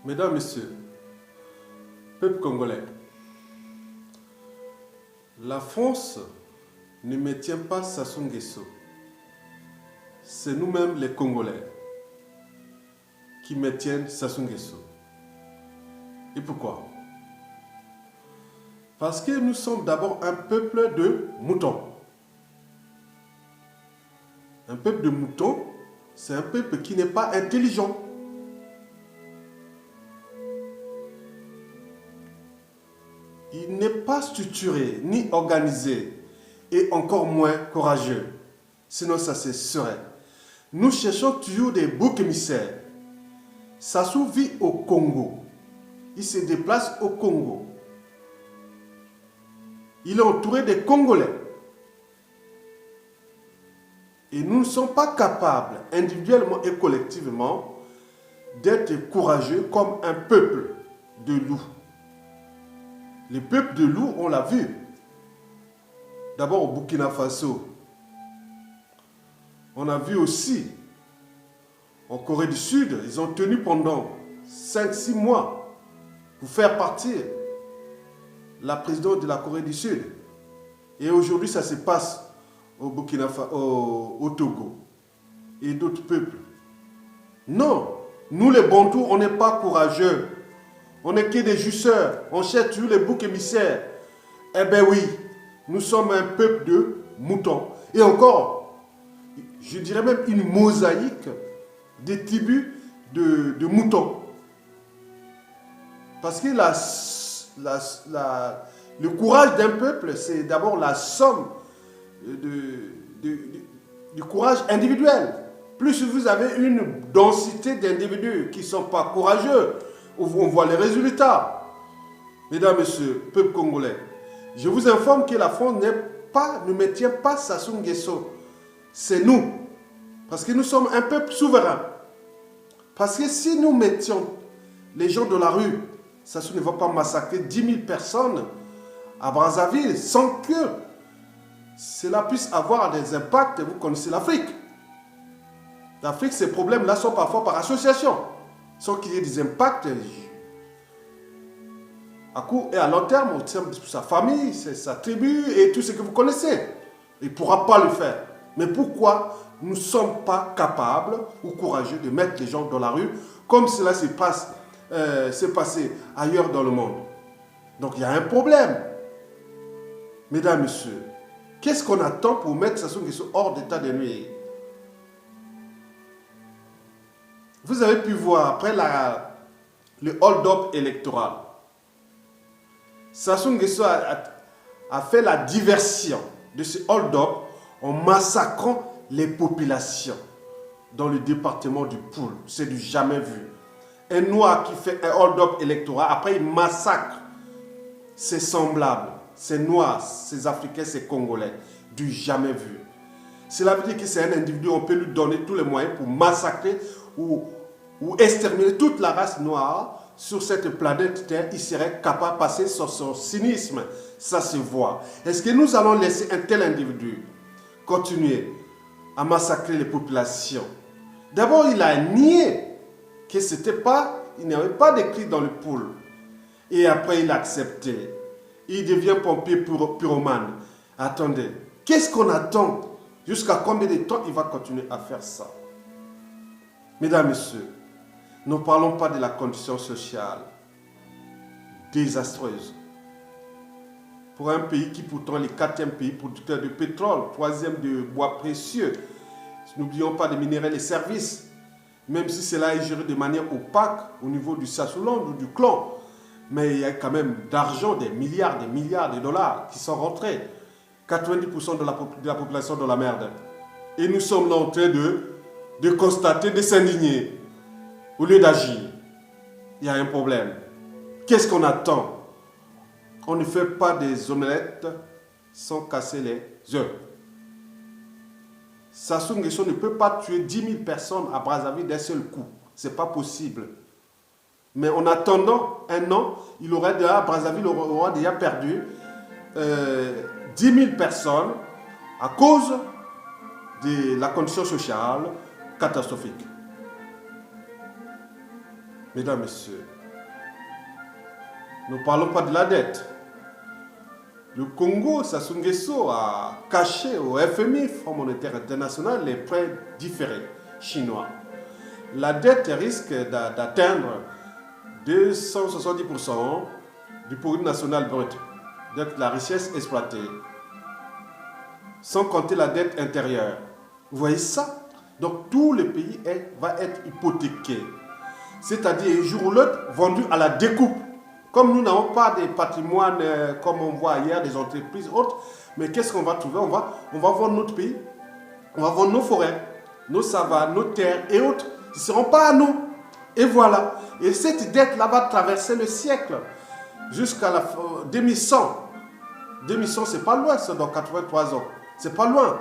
Mesdames, Messieurs, peuple congolais, la France ne maintient pas Sassou Nguesso. C'est nous-mêmes les Congolais qui maintiennent Sassou Nguesso. Et pourquoi? Parce que nous sommes d'abord un peuple de moutons. Un peuple de moutons, c'est un peuple qui n'est pas intelligent. Il n'est pas structuré, ni organisé, et encore moins courageux. Sinon, ça se serait. Nous cherchons toujours des boucs émissaires. Sassou vit au Congo. Il se déplace au Congo. Il est entouré des Congolais. Et nous ne sommes pas capables, individuellement et collectivement, d'être courageux comme un peuple de loups. Les peuples de loups, on l'a vu. D'abord au Burkina Faso. On a vu aussi en Corée du Sud, ils ont tenu pendant 5-6 mois pour faire partir la présidente de la Corée du Sud. Et aujourd'hui, ça se passe au Burkina Faso, au Togo et d'autres peuples. Non, nous les Bantous, on n'est pas courageux. On n'est que des jouisseurs. On cherche toujours les boucs émissaires. Eh bien oui, nous sommes un peuple de moutons. Et encore, je dirais même une mosaïque des tribus de moutons. Parce que le courage d'un peuple, c'est d'abord la somme du courage individuel. Plus vous avez une densité d'individus qui ne sont pas courageux, on voit les résultats. Mesdames, Messieurs, peuple congolais, je vous informe que la France ne maintient pas Sassou Nguesso. C'est nous. Parce que nous sommes un peuple souverain. Parce que si nous mettions les gens de la rue, Sassou ne va pas massacrer 10 000 personnes à Brazzaville sans que cela puisse avoir des impacts. Vous connaissez l'Afrique. L'Afrique, ces problèmes-là sont parfois par association. Sans qu'il y ait des impacts à court et à long terme, au terme de sa famille, sa tribu et tout ce que vous connaissez. Il ne pourra pas le faire. Mais pourquoi nous ne sommes pas capables ou courageux de mettre les gens dans la rue comme cela s'est passé ailleurs dans le monde? Donc il y a un problème. Mesdames, Messieurs, qu'est-ce qu'on attend pour mettre Sassou Nguesso hors d'état de nuire? Vous avez pu voir après le hold-up électoral. Sassou Nguesso a fait la diversion de ce hold-up en massacrant les populations dans le département du Poul. C'est du jamais vu. Un noir qui fait un hold-up électoral, après il massacre ses semblables, ses noirs, ses africains, ses congolais. Du jamais vu. Cela veut dire que c'est un individu, on peut lui donner tous les moyens pour massacrer ou exterminer toute la race noire sur cette planète Terre. Il serait capable de passer sur son cynisme. Ça se voit. Est-ce que nous allons laisser un tel individu continuer à massacrer les populations? D'abord, il a nié que il n'y avait pas d'écrit dans le Poul. Et après, il a accepté. Il devient pompier pyromane. Attendez, qu'est-ce qu'on attend? Jusqu'à combien de temps il va continuer à faire ça? Mesdames, Messieurs, ne parlons pas de la condition sociale désastreuse. Pour un pays qui pourtant est le 4e pays producteur de pétrole, 3e de bois précieux. N'oublions pas des minéraux et services. Même si cela est géré de manière opaque au niveau du Sassouland ou du clan. Mais il y a quand même d'argent, des milliards de dollars qui sont rentrés. 90% de la population dans la merde. Et nous sommes là en train de constater, de s'indigner. Au lieu d'agir, il y a un problème. Qu'est-ce qu'on attend? On ne fait pas des omelettes sans casser les œufs. Sassou Nguesso ne peut pas tuer 10 000 personnes à Brazzaville d'un seul coup. Ce n'est pas possible. Mais en attendant un an, Brazzaville aura déjà perdu 10 000 personnes à cause de la condition sociale catastrophique. Mesdames, Messieurs, ne parlons pas de la dette. Le Congo, Sassou Nguesso, a caché au FMI, Fonds monétaire international, les prêts différés chinois. La dette risque d'atteindre 270% du produit national brut, donc la richesse exploitée, sans compter la dette intérieure. Vous voyez ça? Donc tout le pays va être hypothéqué, c'est-à-dire un jour ou l'autre vendu à la découpe. Comme nous n'avons pas de patrimoine comme on voit ailleurs, des entreprises autres, mais qu'est-ce qu'on va trouver? On va vendre notre pays, on va vendre nos forêts, nos savanes, nos terres et autres. Ils ne seront pas à nous. Et voilà. Et cette dette-là va traverser le siècle jusqu'à la 2100. 2100, c'est pas loin, c'est dans 83 ans. C'est pas loin.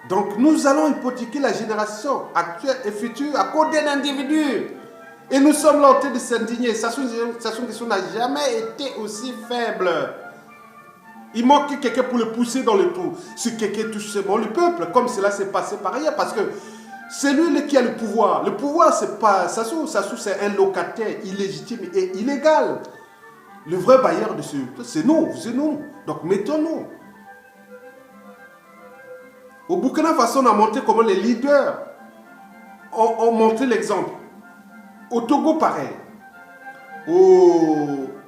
Donc nous allons hypothéquer la génération actuelle et future à cause d'un individu. Et nous sommes là en train de s'indigner. Sassou Nguesso n'a jamais été aussi faible. Il manque quelqu'un pour le pousser dans le trou. Si quelqu'un touche seulement le peuple, comme cela s'est passé par ailleurs, parce que c'est lui qui a le pouvoir. Le pouvoir, c'est pas Sassou. Sassou, c'est un locataire illégitime et illégal. Le vrai bailleur de ce peuple, c'est nous. Donc mettons-nous. Au Burkina Faso, on a montré comment les leaders ont montré l'exemple. Au Togo, pareil.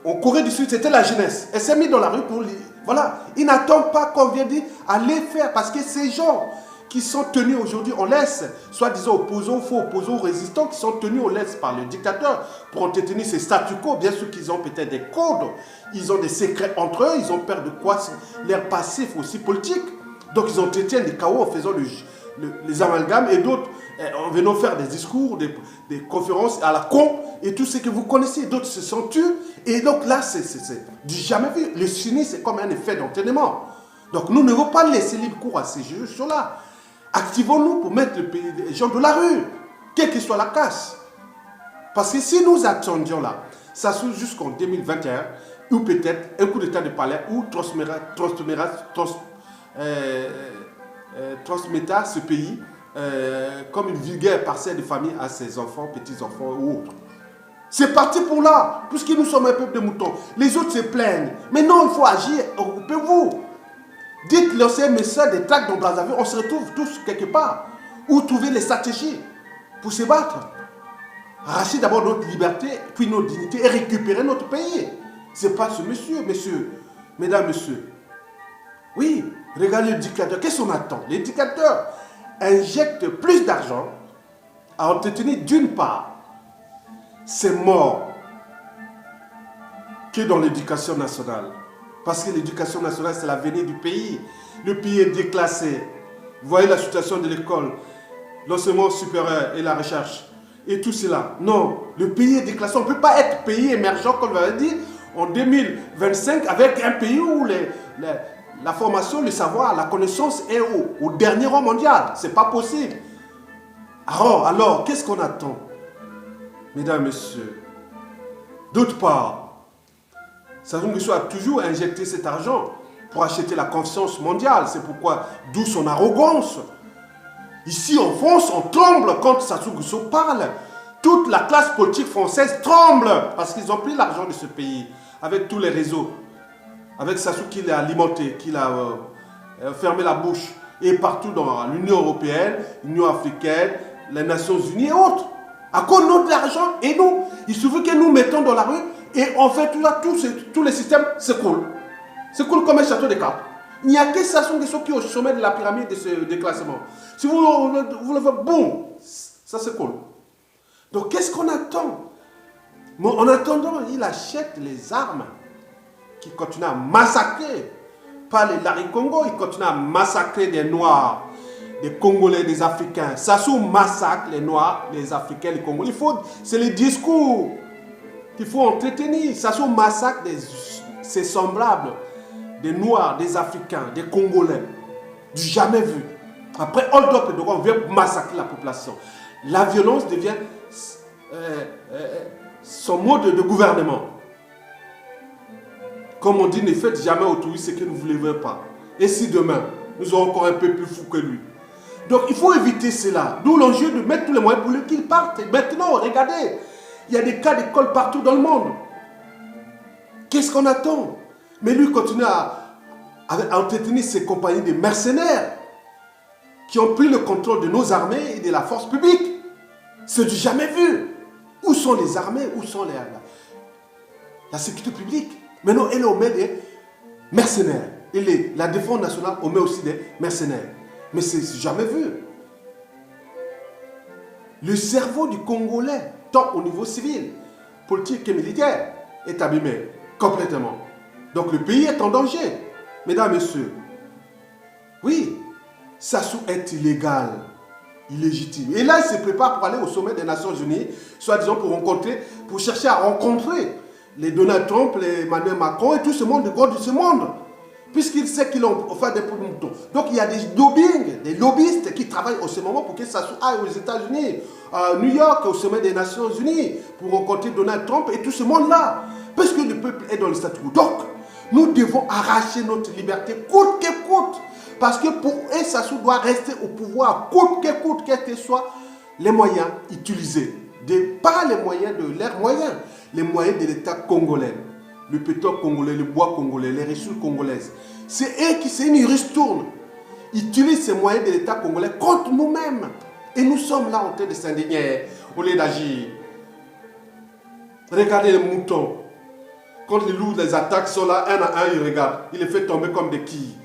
En Corée du Sud, c'était la jeunesse. Elle s'est mise dans la rue pour... Voilà. Ils n'attendent pas qu'on vienne dire allez faire. Parce que ces gens qui sont tenus aujourd'hui, on laisse, soi-disant opposants, faux opposants, résistants, qui sont tenus, on laisse par le dictateur pour entretenir ces statu quo. Bien sûr qu'ils ont peut-être des codes. Ils ont des secrets entre eux. Ils ont peur de quoi? Leur passif aussi politique. Donc ils entretiennent des chaos en faisant les amalgames et d'autres en venant faire des discours, des conférences à la con et tout ce que vous connaissez. D'autres se sont tués. Et donc là, c'est du jamais vu. Le cynisme, c'est comme un effet d'entraînement. Donc nous ne devons pas laisser libre cours à ces choses-là. Activons-nous pour mettre les gens de la rue, quelle que soit la casse. Parce que si nous attendions là, ça se jusqu'en 2021, ou peut-être un coup d'état de palais, ou transmettra ce pays comme une vulgaire parcelle de famille à ses enfants, petits-enfants ou autres. C'est parti pour là, puisque nous sommes un peuple de moutons. Les autres se plaignent. Mais non, il faut agir, occupez-vous. Dites l'ancien message des tracts dans Brazzaville, on se retrouve tous quelque part. Où trouver les stratégies pour se battre. Arracher d'abord notre liberté, puis notre dignité et récupérer notre pays. Ce n'est pas ce monsieur, mesdames, messieurs. Oui, regardez le dictateur. Qu'est-ce qu'on attend? Les dictateurs injectent plus d'argent à entretenir d'une part ces morts que dans l'éducation nationale. Parce que l'éducation nationale, c'est l'avenir du pays. Le pays est déclassé. Vous voyez la situation de l'école, l'enseignement supérieur et la recherche. Et tout cela. Non, le pays est déclassé. On ne peut pas être pays émergent, comme on l'a dit, en 2025 avec un pays où la formation, le savoir, la connaissance est au dernier rang mondial. Ce n'est pas possible. Alors qu'est-ce qu'on attend? Mesdames, Messieurs, d'autre part, Sassou Nguesso a toujours injecté cet argent pour acheter la conscience mondiale. C'est pourquoi, d'où son arrogance. Ici en France, on tremble quand Sassou Nguesso parle. Toute la classe politique française tremble parce qu'ils ont pris l'argent de ce pays avec tous les réseaux. Avec Sassou qui l'a alimenté, qui l'a fermé la bouche. Et partout dans l'Union européenne, l'Union africaine, les Nations unies et autres. À cause de notre argent et nous, il suffit que nous mettons dans la rue et on fait tout là, tous les systèmes s'écroulent. S'écroulent comme un château de cartes. Il n'y a que Sassou Nguesso qui est au sommet de la pyramide de ce déclassement. Si vous le faites, boum, ça s'écroule. Donc qu'est-ce qu'on attend? En attendant, il achète les armes qui continuent à massacrer. Pas les Larry Congo, il continue à massacrer des Noirs, des Congolais, des Africains. Sassou massacre les Noirs, les Africains, les Congolais. C'est le discours qu'il faut entretenir. Sassou massacre ses semblables, des Noirs, des Africains, des Congolais. Du jamais vu. Après, hold up, on vient massacrer la population. La violence devient son mode de gouvernement. Comme on dit, ne faites jamais autrui ce que vous ne voulez pas. Et si demain, nous aurons encore un peu plus fou que lui? Donc il faut éviter cela. D'où l'enjeu de mettre tous les moyens pour qu'ils partent. Maintenant, regardez, il y a des cas d'école partout dans le monde. Qu'est-ce qu'on attend? Mais lui continue à entretenir ses compagnies de mercenaires qui ont pris le contrôle de nos armées et de la force publique. C'est du jamais vu. Où sont les armées? Où sont la sécurité publique? Maintenant, elle met des mercenaires. Et la défense nationale, on met aussi des mercenaires. Mais c'est jamais vu. Le cerveau du Congolais, tant au niveau civil, politique et militaire, est abîmé complètement. Donc le pays est en danger. Mesdames, Messieurs, oui, Sassou est illégal, illégitime. Et là, il se prépare pour aller au sommet des Nations Unies, soi-disant pour chercher à rencontrer les Donald Trump, les Emmanuel Macron et tout ce monde, de gros de ce monde. Puisqu'il sait qu'ils ont fait des moutons. Donc il y a des lobbying, des lobbyistes qui travaillent au ce moment pour que Sassou aille aux États-Unis, à New York, au sommet des Nations Unies, pour rencontrer Donald Trump et tout ce monde-là. Parce que le peuple est dans le statu quo. Donc, nous devons arracher notre liberté coûte que coûte. Parce que pour eux, Sassou doit rester au pouvoir coûte, quels que soient les moyens utilisés. Pas les moyens de leurs moyens, les moyens de l'État congolais. Le pétrole congolais, le bois congolais, les ressources congolaises. C'est eux qui, c'est une ristourne. Ils utilisent ces moyens de l'État congolais contre nous-mêmes. Et nous sommes là en train de s'indigner au lieu d'agir. Regardez les moutons. Quand les loups les attaquent, sont là, un à un, ils regardent. Ils les font tomber comme des quilles.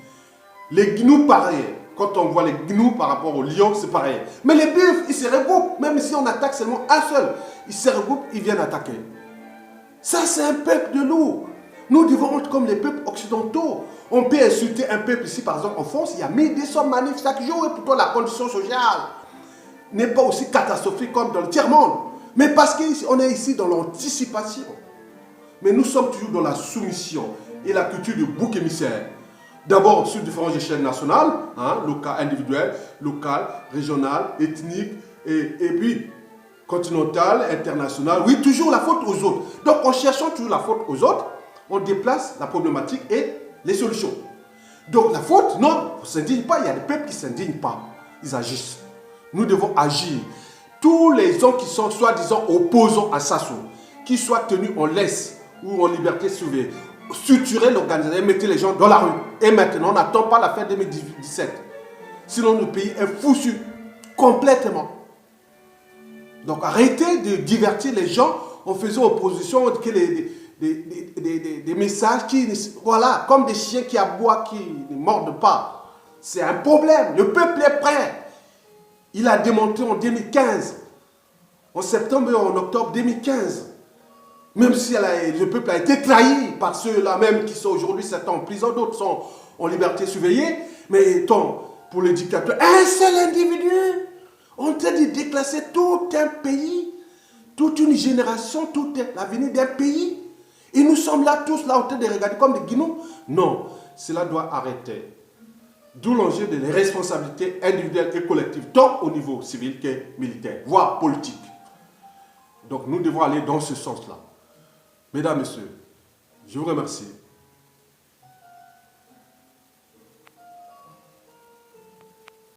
Les gnous, pareil. Quand on voit les gnous par rapport aux lions, c'est pareil. Mais les buffles, ils se regroupent. Même si on attaque seulement un seul, ils se regroupent, ils viennent attaquer. Ça, c'est un peuple de loups. Nous devons être comme les peuples occidentaux. On peut insulter un peuple ici, par exemple, en France, il y a 1200 manifs chaque jour et pourtant la condition sociale n'est pas aussi catastrophique comme dans le tiers-monde. Mais parce qu'on est ici dans l'anticipation. Mais nous sommes toujours dans la soumission et la culture du bouc émissaire. D'abord sur différentes échelles nationales, locales, individuelles, locales, régionales, ethniques, et puis continentale, internationale, oui, toujours la faute aux autres. Donc, en cherchant toujours la faute aux autres, on déplace la problématique et les solutions. Donc, la faute, non, on ne s'indigne pas. Il y a des peuples qui ne s'indignent pas. Ils agissent. Nous devons agir. Tous les gens qui sont soi-disant opposants à Sassou, qui soient tenus en laisse ou en liberté surveillée, structurer l'organisation, mettez les gens dans la rue. Et maintenant, on n'attend pas la fin 2017. Sinon, le pays est foutu complètement. Donc arrêtez de divertir les gens en faisant opposition que des messages qui, voilà, comme des chiens qui aboient, qui ne mordent pas. C'est un problème. Le peuple est prêt. Il a démontré en 2015, en septembre et en octobre 2015. Même si le peuple a été trahi par ceux-là même qui sont aujourd'hui certains en prison, d'autres sont en liberté surveillée. Mais pour le dictateur, un seul individu, on train de déclasser tout un pays, toute une génération, toute l'avenir d'un pays. Et nous sommes là tous là en train de regarder comme des guignons. Non, cela doit arrêter. D'où l'enjeu des responsabilités individuelles et collectives, tant au niveau civil que militaire, voire politique. Donc nous devons aller dans ce sens-là. Mesdames, Messieurs, je vous remercie.